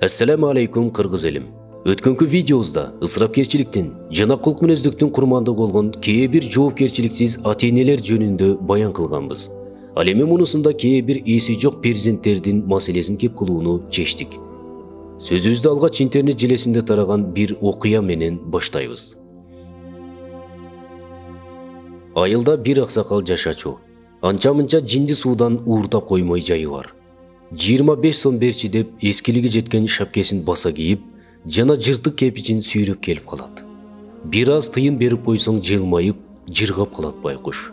Assalamu alaikum qırgız elim. Өткөнкү видеобузда ысырапкерчиликтин жана кулк мүнөздүктүн курмандыгы болгон кээ бир жоопкерчиликсиз ата-энелер жөнүндө баян кылганбыз. Ал эми мунусунда кээ бир эси жок перзенттердин маселесин кеп кылууну чечтик. Сөзүбүздү алгач интернет желесинде тараган бир окуя менен баштайбыз. Айылда бир аксакал жашачу. Анча-мынча жинди суудан уурдап коймой жайы бар. 25 сом берчи деп эскилиги жеткен шапкесин баса кийип, жана жыртык кепичин сүйрөп келип калат. Бир аз тыйын берип койсоң жылмайып, жыргап калат байкуш.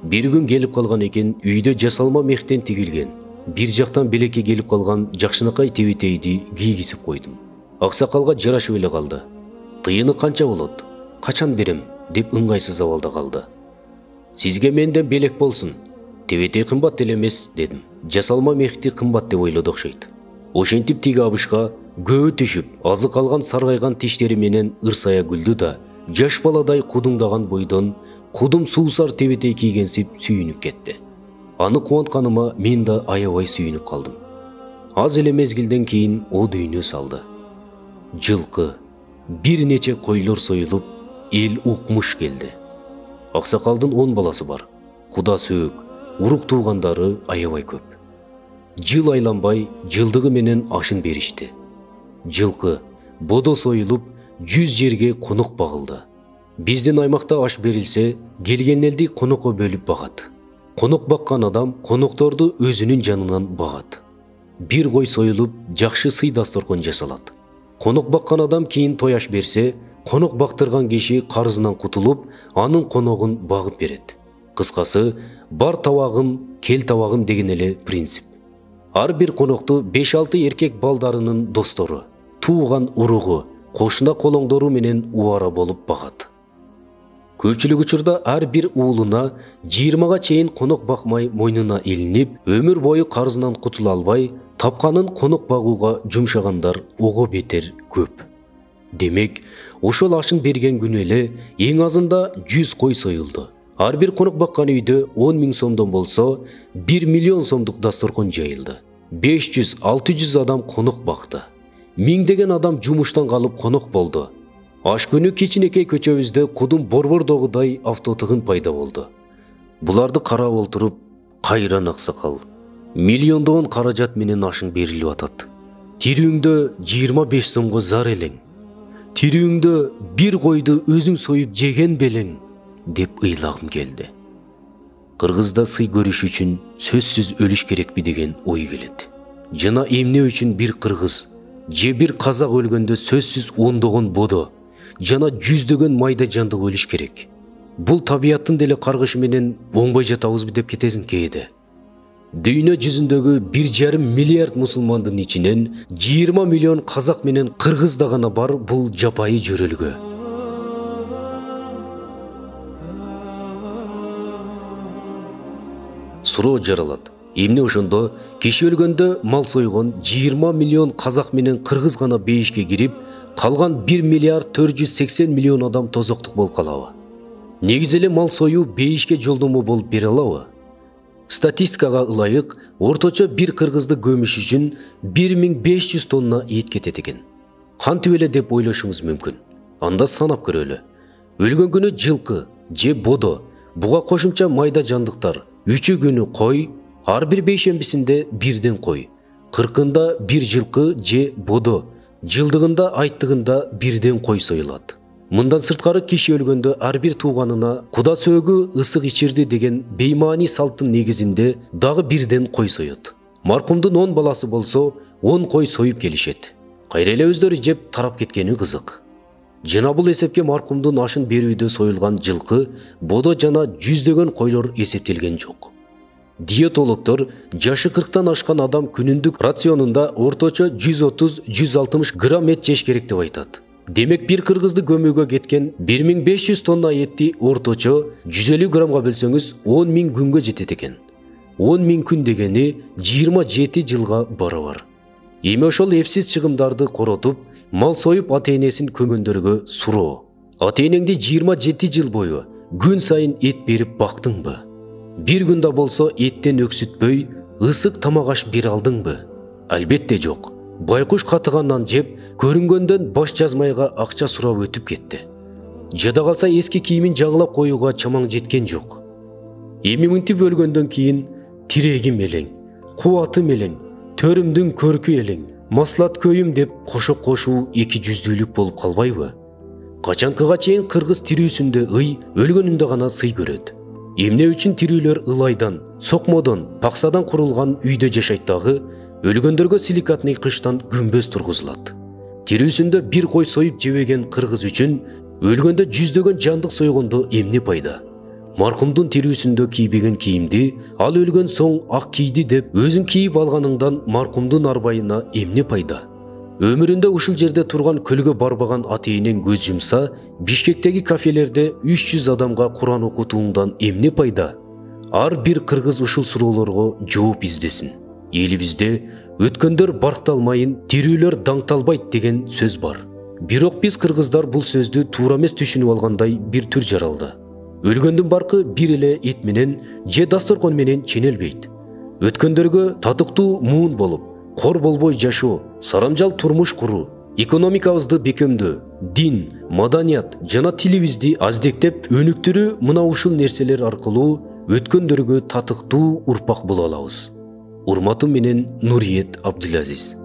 Бир күн келип калган экен, үйдө жасалма мехтен тигилген, бир жактан белекке келип калган жакшынакай тебетейди кийгизип койдум. Аксакалга жарашып эле калды. Тыйыны канча болот? Качан берем? Деп ыңгайсыз абалда калды. Сизге менден белек болсун. Тебетей кымбат деле эмес, дедим. Жасалма мехти кымбат деп ойлоду окшойт. Ошентип тиги абышка көбү түшүп, азы калган саргайган тиштери менен ырсая күлдү да, жаш баладай кудуңдаган бойдон кудум суусар тебетей кийгенсип сүйүнүп кетти. Аны кубантканыма мен да аябай сүйүнүп калдым. Аз эле мезгилден кийин о дүйнө салды. Жылкы, бир нече койлор союлуп, эл укмуш келди. Аксакалдын 10 баласы бар. Куда сөөк, урук туугандары аябай көп. Жыл айланбай жылдыгы менен ашын беришти. Жылкы, бодо союлуп, 100 жерге конок багылды. Биздин аймакта аш берилсе, келген элди конокко бөлүп багат. Конок баккан адам конокторду өзүнүн жанынан багат. Бир кой союлуп, жакшы сый дасторкон жасалат. Конок баккан адам кийин той аш берсе, конок бактырган киши карызынан кутулуп, анын коногун багып берет. Кыскасы, бар табагым, кел табагым деген эле принцип. Ар бир конокту 5-6 эркек балдарынын достору, тууган уругу, кошуна колоңдору менен убара болуп багат. Көпчүлүк учурда ар бир уулуна 20га чейин конок бакмай мойнуна илинип, өмүр бою карызынан кутула албай, тапканын конок багууга жумшагандар ого бетер көп. Демек, ошол ашын берген күнү эле эң азында 100 кой союлду. Ар бир конок баккан үйдө 10 000 сомдон болсо, 1 миллион сомдук дасторкон жайылды. 500-600 адам конок бакты. Миңдеген адам жумуштан калып конок болду. Аш күнү кичинекей көчөбүздө кудум борбордогудай автотыгын пайда болду. Буларды карап олтуруп, кайран аксакал. Миллиондогон каражат менен ашың берилип атат. Тирүүңдө 25 сомго зар элең. Тирүүңдө бир койду өзүң союп жеген белең, деп ыйлагым келди. Кыргызда сый көрүш үчүн сөзсүз өлүш керекпи деген ой келет. Жана эмне үчүн бир кыргыз же бир казак өлгөндө сөзсүз ондогон бодо жана жүздөгөн майда жандык өлүш керек. Бул табияттын деле каргышы менен оңбой жатабызбы деп кетесиң кээде. Дүйнө жүзүндөгү 1,5 миллиард мусулмандын ичинен 20 миллион казак менен кыргызда гана бар бул жапайы жөрөлгө. Суроо жаралат. Эмне ошондо киши өлгөндө мал сойгон 20 миллион казак менен кыргыз гана бейишке кирип, калган 1 миллиард 480 миллион адам тозоктук болуп калабы? Негизи эле мал союу бейишке жолдомо болуп бере алабы? Статистикага ылайык, орточо бир кыргызды көмүш үчүн 1500 тонна эт кетет экен. Кантип эле деп ойлошуңуз мүмкүн. Анда санап көрөлү. Өлгөн күнү жылкы же бодо, буга кошумча майда жандыктар, 3 күнү кой, ар бир бейшембисинде бирден кой, 40-ында бир жылкы же бодо, жылдыгында айттыгында бирден кой союлат. Мындан сырткары киши өлгөндө ар бир тууганына куда сөөгү ысык ичирди деген беймаани салттын негизинде дагы бирден кой соет. Маркумдун 10 баласы болсо 10 кой союп келишет. Кайра эле өздөрү жеп тарап кеткени кызык. Жана бул эсепке маркумдун ашын берүүдө союлган жылкы, бодо жана жүздөгөн койлор эсептелген жок. Диетологдор жашы 40-тан ашкан адам күнүндүк рационунда орточо 130-160 грамм эт жеш керек деп айтат. Демек бир кыргызды көмүүгө кеткен 1500 тонна этти орточо 150 граммга бөлсөңүз 10 000 күнгө жетет экен. 10 000 күн дегени 27 жылга барабар. Эми ошол эпсиз чыгымдарды коротуп, мал союп ата-энесин көмгөндөргө суроо. Ата-энеңди 27 жыл бою күн сайын эт берип бактыңбы? Бир күндө болсо эттен өксүтпөй, ысык тамак аш бере алдыңбы? Албетте жок. байкуш катыгандан жеп, көрүнгөндөн баш жазмайга акча сурап өтүп кетти. Жада калса эски кийимин жагылап коюуга чамаң жеткен жок. Эми мынтип өлгөндөн кийин тирегим элең, кубатым элең, төрүмдүн көркү элең, маслат көйүм деп кошок кошуу эки жүздүүлүк болуп калбайбы? Качанкыга чейин кыргыз тирүүсүндө ый, өлгөнүндө гана сый көрөт. Эмне үчүн тирүүлөр ылайдан, сокмодон, паксадан курулган үйдө жашайт дагы, өлгөндөргө силикатный кыштан күмбөз тургузулат. Тирүүсүндө бир кой союп жебеген кыргыз үчүн өлгөндө жүздөгөн жандык сойгондо эмне пайда? Маркумдун тирүүсүндө кийбеген кийимди, ал өлгөн соң ак кийди деп өзүң кийип алганыңдан маркумдун арбайына эмне пайда? Өмүрүндө ушул жерде турган көлгө барбаган атейинен көз жумса, Бишкектеги кафелерде 300 адамга Куран окутууңдан эмне пайда? Ар бир кыргыз ушул суроолорго жооп издесин. Элибизде өткөндөр баркталмайын, тирүүлөр даңталбайт деген сөз бар. Бирок биз кыргыздар бул сөздү туура эмес түшүнүп алгандай бир түр жаралды. Өлгөндүн баркы бир эле эт менен же дасторкон менен ченелбейт. Өткөндөргө татыктуу муун болуп, кор болбой жашоо, сарамжал турмуш куруу, экономикабызды бекемдөө, дин, маданият жана тилибизди аздектеп өнүктүрүү мына ушул нерселер аркылуу өткөндөргө татыктуу урпак боло алабыз. Урматым менен Нуриет Абдулазиз.